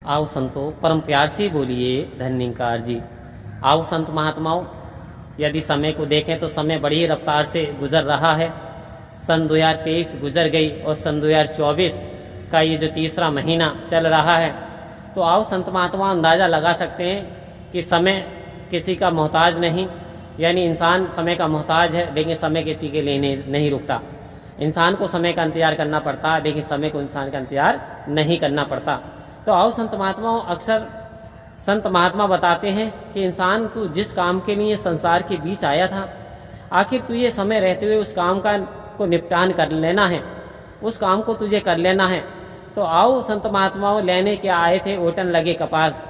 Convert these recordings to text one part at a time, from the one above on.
आओ संतो परम प्यार से बोलिए धन्यकार जी। आओ संत महात्माओं, यदि समय को देखें तो समय बड़ी रफ्तार से गुजर रहा है। सन 2023 गुजर गई और सन 2024 का ये जो तीसरा महीना चल रहा है, तो आओ संत महात्मा अंदाज़ा लगा सकते हैं कि समय किसी का मोहताज नहीं, यानी इंसान समय का मोहताज है, लेकिन समय किसी के लिए नहीं रुकता। इंसान को समय का इंतजार करना पड़ता है, लेकिन समय को इंसान का इंतजार नहीं करना पड़ता। तो आओ संत महात्माओं, अक्सर संत महात्मा बताते हैं कि इंसान तू जिस काम के लिए संसार के बीच आया था, आखिर तू ये समय रहते हुए उस काम को निपटान कर लेना है, उस काम को तुझे कर लेना है। तो आओ संत महात्माओं, लेने क्या आए थे ओटन लगे कपास,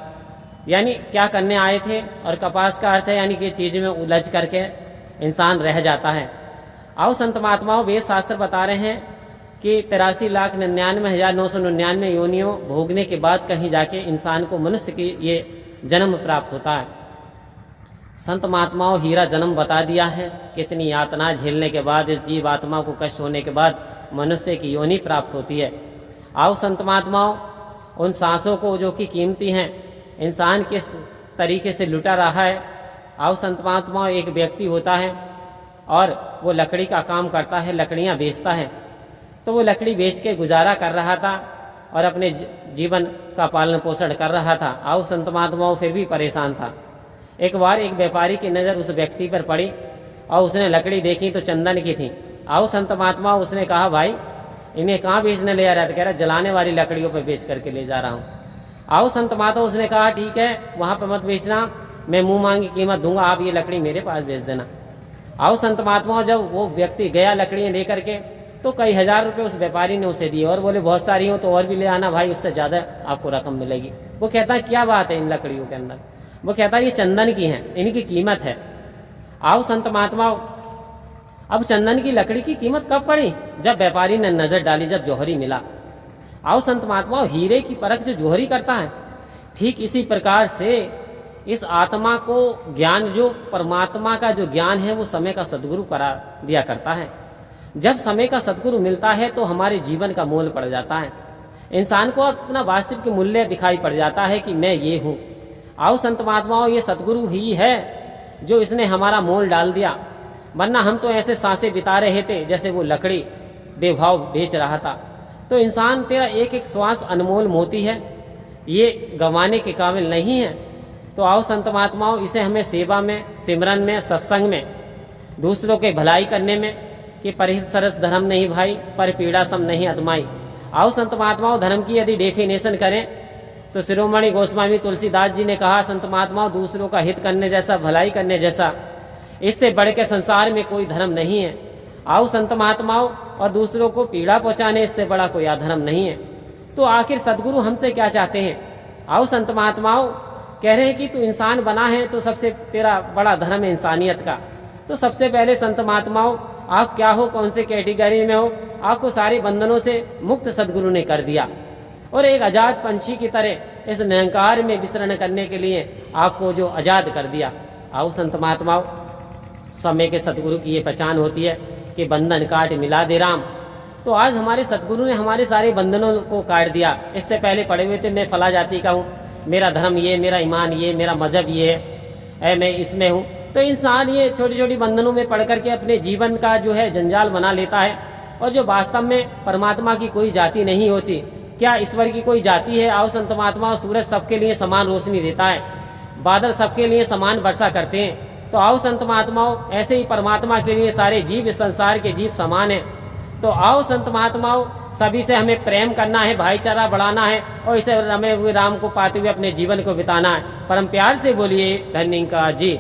यानी क्या करने आए थे, और कपास का अर्थ है यानी कि चीज़ में उलझ करके इंसान रह जाता है। आओ संत महात्माओं, वेद शास्त्र बता रहे हैं कि 83,99,999 योनियों भोगने के बाद कहीं जाके इंसान को मनुष्य की ये जन्म प्राप्त होता है। संत महात्माओं हीरा जन्म बता दिया है, कितनी यातना झेलने के बाद, इस जीव आत्मा को कष्ट होने के बाद मनुष्य की योनि प्राप्त होती है। आओ संत महात्माओं, उन सांसों को जो कि कीमती हैं, इंसान किस तरीके से लुटा रहा है। आओ संत महात्माओं, एक व्यक्ति होता है और वो लकड़ी का काम करता है, लकड़ियाँ बेचता है। तो वो लकड़ी बेच के गुजारा कर रहा था और अपने जीवन का पालन पोषण कर रहा था। आओ संत महात्माओं, फिर भी परेशान था। एक बार एक व्यापारी की नज़र उस व्यक्ति पर पड़ी और उसने लकड़ी देखी तो चंदन की थी। आओ संत महात्माओं, उसने कहा भाई इन्हें कहाँ बेचने ले जा रहा था? कह रहा जलाने वाली लकड़ियों पर बेच करके ले जा रहा हूँ। आओ संत महात्माओं, उसने कहा ठीक है, वहाँ पर मत बेचना, मैं मुँह मांगी कीमत दूंगा, आप ये लकड़ी मेरे पास बेच देना। आओ संत महात्माओं, जब वो व्यक्ति गया लकड़ियाँ लेकर के, तो कई हजार रुपए उस व्यापारी ने उसे दिए और बोले बहुत सारी हो तो और भी ले आना भाई, उससे ज़्यादा आपको रकम मिलेगी। वो कहता है क्या बात है इन लकड़ियों के अंदर? वो कहता है ये चंदन की हैं, इनकी कीमत है। आओ संत महात्माओं, अब चंदन की लकड़ी की कीमत कब पड़ी? जब व्यापारी ने नजर डाली, जब जौहरी मिला। आओ संत महात्माओं, हीरे की परख जो जौहरी करता है, ठीक इसी प्रकार से इस आत्मा को ज्ञान, जो परमात्मा का जो ज्ञान है, वो समय का सद्गुरु करा दिया करता है। जब समय का सद्गुरु मिलता है तो हमारे जीवन का मोल पड़ जाता है, इंसान को अपना वास्तविक मूल्य दिखाई पड़ जाता है कि मैं ये हूँ। आओ संत महात्माओं, ये सद्गुरु ही है जो इसने हमारा मोल डाल दिया, वरना हम तो ऐसे सांसें बिता रहे थे जैसे वो लकड़ी बेभाव बेच रहा था। तो इंसान, तेरा एक एक श्वास अनमोल मोती है, ये गंवाने के काबिल नहीं है। तो आओ संत महात्माओं, इसे हमें सेवा में, सिमरन में, सत्संग में, दूसरों के भलाई करने में, कि परहित सरस धर्म नहीं भाई, पर पीड़ा सम नहीं अदमाई। आओ संत महात्माओं, धर्म की यदि डेफिनेशन करें तो शिरोमणि गोस्वामी तुलसीदास जी ने कहा, संत महात्माओं, दूसरों का हित करने जैसा, भलाई करने जैसा, इससे बढ़ के संसार में कोई धर्म नहीं है। आओ संत महात्माओं, और दूसरों को पीड़ा पहुंचाने, इससे बड़ा कोई अधर्म नहीं है। तो आखिर सदगुरु हमसे क्या चाहते हैं? आओ संत महात्माओं, कह रहे हैं कि तू इंसान बना है तो सबसे तेरा बड़ा धर्म है इंसानियत का। तो सबसे पहले संत महात्माओं, आप क्या हो, कौन से कैटेगरी में हो, आपको सारे बंधनों से मुक्त सदगुरु ने कर दिया और एक आजाद पंछी की तरह इस निरंकार में विचरण करने के लिए आपको जो आजाद कर दिया। आओ संत महात्माओं, समय के सदगुरु की ये पहचान होती है कि बंधन काट मिला दे राम। तो आज हमारे सदगुरु ने हमारे सारे बंधनों को काट दिया। इससे पहले पढ़े हुए थे, मैं फला जाति का हूँ, मेरा धर्म ये, मेरा ईमान ये, मेरा मजहब ये है, मैं इसमें हूँ। तो इंसान ये छोटी छोटी बंधनों में पड़ करके अपने जीवन का जो है जंजाल बना लेता है, और जो वास्तव में परमात्मा की कोई जाति नहीं होती। क्या ईश्वर की कोई जाति है? आओ संत महात्मा, सूरज सबके लिए समान रोशनी देता है, बादल सबके लिए समान वर्षा करते हैं। तो आओ संत महात्माओं, ऐसे ही परमात्मा के लिए सारे जीव, इस संसार के जीव समान है। तो आओ संत महात्माओं, सभी से हमें प्रेम करना है, भाईचारा बढ़ाना है, और इसे रमे हुए राम को पाते हुए अपने जीवन को बिताना है। परम प्यार से बोलिए धन्यकार जी।